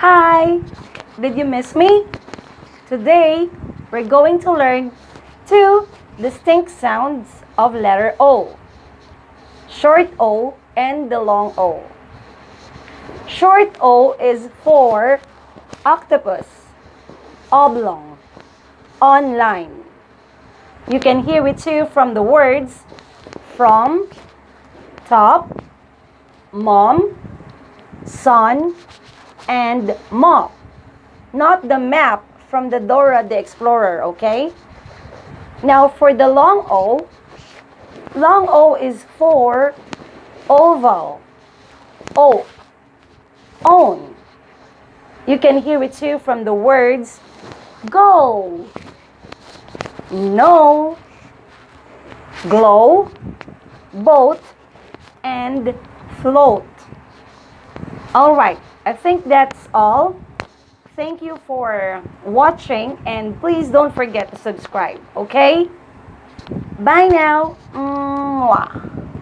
Hi! Did you miss me? Today, we're going to learn two distinct sounds of letter O. Short O and the long O. Short O is for octopus, oblong, online. You can hear it too from the words from, top, mom, son, and mop. Not the map from the Dora the Explorer, okay? Now for the long O is for oval, oak, own. You can hear it too from the words go, no, glow, boat, and float. Alright, I think that's all. Thank you for watching and please don't forget to subscribe, okay? Bye now. Mwah.